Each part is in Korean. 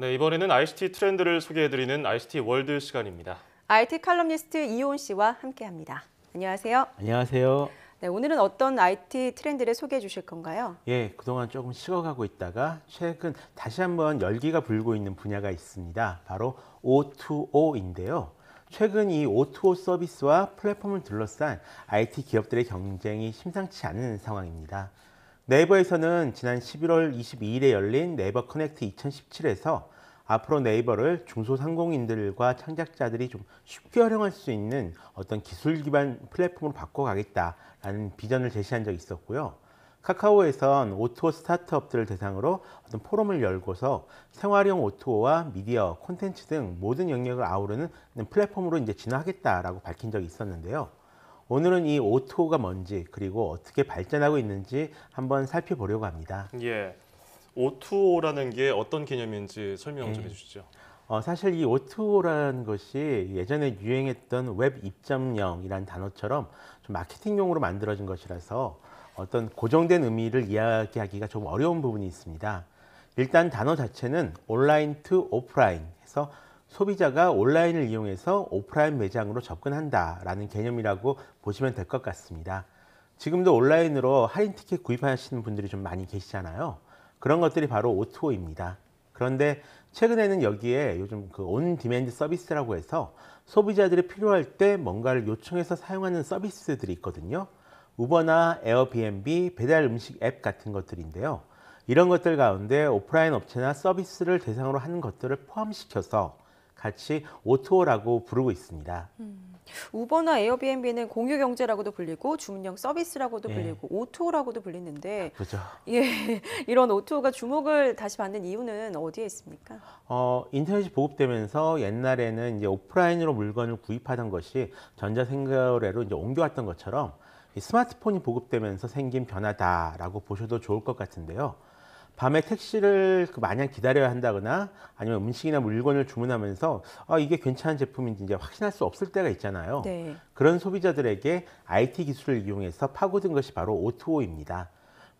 네, 이번에는 ICT 트렌드를 소개해드리는 ICT 월드 시간입니다. IT 칼럼니스트 이호은 씨와 함께합니다. 안녕하세요. 안녕하세요. 네, 오늘은 어떤 IT 트렌드를 소개해 주실 건가요? 예, 그동안 조금 식어가고 있다가 최근 다시 한번 열기가 불고 있는 분야가 있습니다. 바로 O2O인데요. 최근 이 O2O 서비스와 플랫폼을 둘러싼 IT 기업들의 경쟁이 심상치 않은 상황입니다. 네이버에서는 지난 11월 22일에 열린 네이버 커넥트 2017에서 앞으로 네이버를 중소상공인들과 창작자들이 좀 쉽게 활용할 수 있는 어떤 기술 기반 플랫폼으로 바꿔가겠다라는 비전을 제시한 적이 있었고요. 카카오에선 O2O 스타트업들을 대상으로 어떤 포럼을 열고서 생활용 O2O와 미디어, 콘텐츠 등 모든 영역을 아우르는 플랫폼으로 이제 진화하겠다라고 밝힌 적이 있었는데요. 오늘은 이 O2O가 뭔지 그리고 어떻게 발전하고 있는지 한번 살펴보려고 합니다. 예, O2O라는 게 어떤 개념인지 설명 좀 예. 해주시죠. 사실 이 O2O라는 것이 예전에 유행했던 웹 2.0이라는 단어처럼 좀 마케팅용으로 만들어진 것이라서 어떤 고정된 의미를 이야기하기가 좀 어려운 부분이 있습니다. 일단 단어 자체는 온라인 투 오프라인 해서 소비자가 온라인을 이용해서 오프라인 매장으로 접근한다라는 개념이라고 보시면 될 것 같습니다. 지금도 온라인으로 할인 티켓 구입하시는 분들이 좀 많이 계시잖아요. 그런 것들이 바로 O2O입니다. 그런데 최근에는 여기에 요즘 그 온 디맨드 서비스라고 해서 소비자들이 필요할 때 뭔가를 요청해서 사용하는 서비스들이 있거든요. 우버나 에어비앤비, 배달 음식 앱 같은 것들인데요. 이런 것들 가운데 오프라인 업체나 서비스를 대상으로 하는 것들을 포함시켜서 같이 O2O라고 부르고 있습니다. 우버나 에어비앤비는 공유 경제라고도 불리고 주문형 서비스라고도 예. 불리고 O2O라고도 불리는데 그죠? 예, 이런 O2O가 주목을 다시 받는 이유는 어디에 있습니까? 인터넷이 보급되면서 옛날에는 이제 오프라인으로 물건을 구입하던 것이 전자생거래로 이제 옮겨왔던 것처럼 이 스마트폰이 보급되면서 생긴 변화다라고 보셔도 좋을 것 같은데요. 밤에 택시를 마냥 기다려야 한다거나 아니면 음식이나 물건을 주문하면서 이게 괜찮은 제품인지 이제 확신할 수 없을 때가 있잖아요. 네. 그런 소비자들에게 IT 기술을 이용해서 파고든 것이 바로 O2O입니다.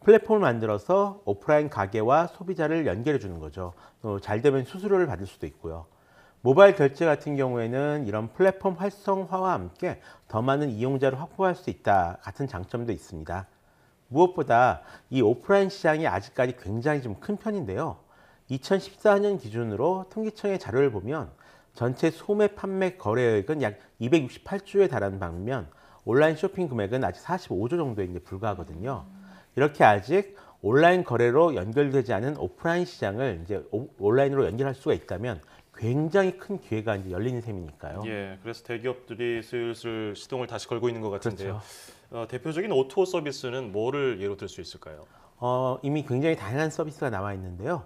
플랫폼을 만들어서 오프라인 가게와 소비자를 연결해 주는 거죠. 잘 되면 수수료를 받을 수도 있고요. 모바일 결제 같은 경우에는 이런 플랫폼 활성화와 함께 더 많은 이용자를 확보할 수 있다 같은 장점도 있습니다. 무엇보다 이 오프라인 시장이 아직까지 굉장히 좀 큰 편인데요. 2014년 기준으로 통계청의 자료를 보면 전체 소매 판매 거래액은 약 268조에 달하는 반면 온라인 쇼핑 금액은 아직 45조 정도에 이제 불과하거든요. 이렇게 아직 온라인 거래로 연결되지 않은 오프라인 시장을 이제 온라인으로 연결할 수가 있다면 굉장히 큰 기회가 이제 열리는 셈이니까요. 예, 그래서 대기업들이 슬슬 시동을 다시 걸고 있는 것 같은데요. 그렇죠. 대표적인 O2O 서비스는 뭐를 예로 들 수 있을까요? 이미 굉장히 다양한 서비스가 나와 있는데요.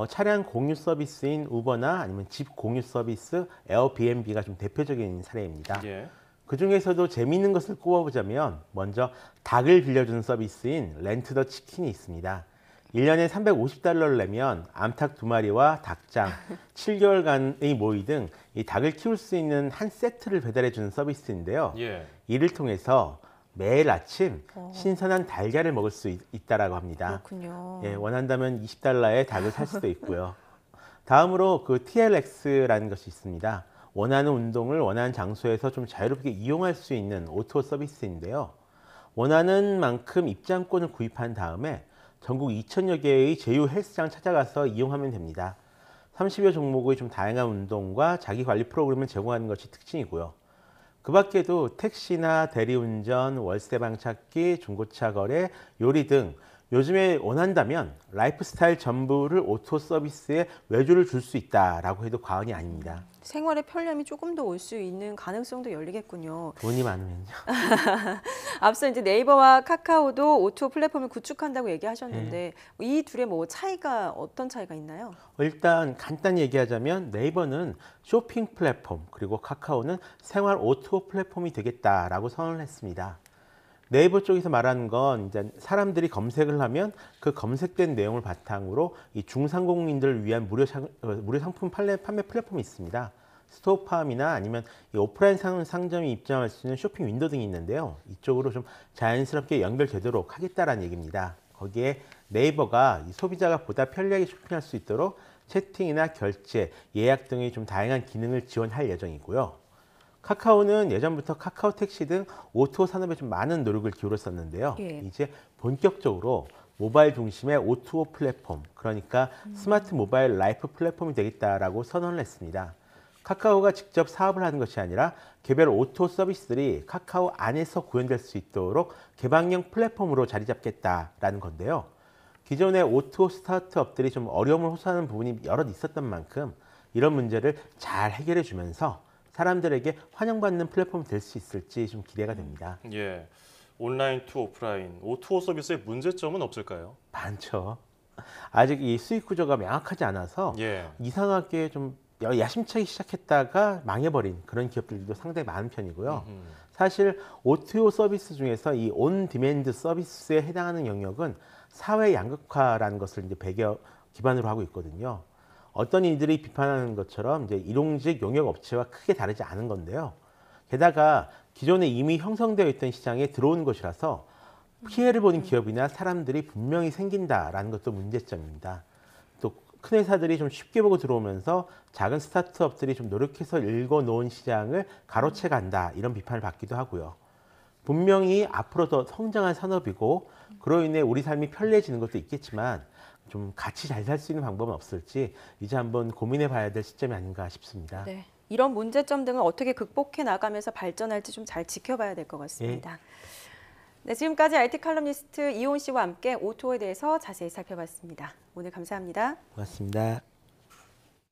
차량 공유 서비스인 우버나 아니면 집 공유 서비스 에어비앤비가 좀 대표적인 사례입니다. 예. 그 중에서도 재미있는 것을 꼽아보자면 먼저 닭을 빌려주는 서비스인 렌트 더 치킨이 있습니다. 1년에 350달러를 내면 암탉 2마리와 닭장, 7개월간의 모이 등 이 닭을 키울 수 있는 한 세트를 배달해주는 서비스인데요. 예. 이를 통해서 매일 아침 신선한 달걀을 먹을 수 있다라고 합니다. 그렇군요. 예, 원한다면 20달러에 닭을 살 수도 있고요. 다음으로 그 TLX라는 것이 있습니다. 원하는 운동을 원하는 장소에서 좀 자유롭게 이용할 수 있는 O2O 서비스인데요. 원하는 만큼 입장권을 구입한 다음에 전국 2,000여 개의 제휴 헬스장 찾아가서 이용하면 됩니다. 30여 종목의 좀 다양한 운동과 자기 관리 프로그램을 제공하는 것이 특징이고요. 그 밖에도 택시나 대리운전, 월세 방찾기, 중고차 거래, 요리 등 요즘에 원한다면 라이프스타일 전부를 O2O 서비스에 외주를 줄 수 있다라고 해도 과언이 아닙니다. 생활의 편리함이 조금 더 올 수 있는 가능성도 열리겠군요. 돈이 많으면요. 앞서 이제 네이버와 카카오도 O2O 플랫폼을 구축한다고 얘기하셨는데 이 둘의 뭐 차이가 어떤 차이가 있나요? 일단 간단히 얘기하자면 네이버는 쇼핑 플랫폼 그리고 카카오는 생활 O2O 플랫폼이 되겠다라고 선언을 했습니다. 네이버 쪽에서 말하는 건 이제 사람들이 검색을 하면 그 검색된 내용을 바탕으로 이 중상공인들을 위한 무료 상품 판매 플랫폼이 있습니다. 스토어팜이나 아니면 이 오프라인 상점이 입점할 수 있는 쇼핑 윈도 등이 있는데요. 이쪽으로 좀 자연스럽게 연결되도록 하겠다라는 얘기입니다. 거기에 네이버가 이 소비자가 보다 편리하게 쇼핑할 수 있도록 채팅이나 결제, 예약 등의 좀 다양한 기능을 지원할 예정이고요. 카카오는 예전부터 카카오 택시 등 O2O 산업에 좀 많은 노력을 기울였었는데요. 예. 이제 본격적으로 모바일 중심의 O2O 플랫폼, 그러니까 스마트 모바일 라이프 플랫폼이 되겠다라고 선언을 했습니다. 카카오가 직접 사업을 하는 것이 아니라 개별 O2O 서비스들이 카카오 안에서 구현될 수 있도록 개방형 플랫폼으로 자리 잡겠다라는 건데요. 기존의 O2O 스타트업들이 좀 어려움을 호소하는 부분이 여럿 있었던 만큼 이런 문제를 잘 해결해 주면서 사람들에게 환영받는 플랫폼이 될 수 있을지 좀 기대가 됩니다. 예. 온라인 투 오프라인, O2O 서비스의 문제점은 없을까요? 많죠. 아직 이 수익 구조가 명확하지 않아서 예. 이상하게 좀 야심차게 시작했다가 망해버린 그런 기업들도 상당히 많은 편이고요. 사실 O2O 서비스 중에서 이 온 디맨드 서비스에 해당하는 영역은 사회 양극화라는 것을 이제 기반으로 하고 있거든요. 어떤 이들이 비판하는 것처럼 이제 일용직 용역 업체와 크게 다르지 않은 건데요. 게다가 기존에 이미 형성되어 있던 시장에 들어오는 것이라서 피해를 보는 기업이나 사람들이 분명히 생긴다라는 것도 문제점입니다. 또 큰 회사들이 좀 쉽게 보고 들어오면서 작은 스타트업들이 좀 노력해서 일궈놓은 시장을 가로채 간다 이런 비판을 받기도 하고요. 분명히 앞으로 더 성장한 산업이고 그로 인해 우리 삶이 편리해지는 것도 있겠지만 좀 같이 잘 살 수 있는 방법은 없을지 이제 한번 고민해 봐야 될 시점이 아닌가 싶습니다. 네. 이런 문제점 등을 어떻게 극복해 나가면서 발전할지 좀 잘 지켜봐야 될 것 같습니다. 네, 지금까지 IT 칼럼니스트 이온 씨와 함께 O2O에 대해서 자세히 살펴봤습니다. 오늘 감사합니다. 고맙습니다.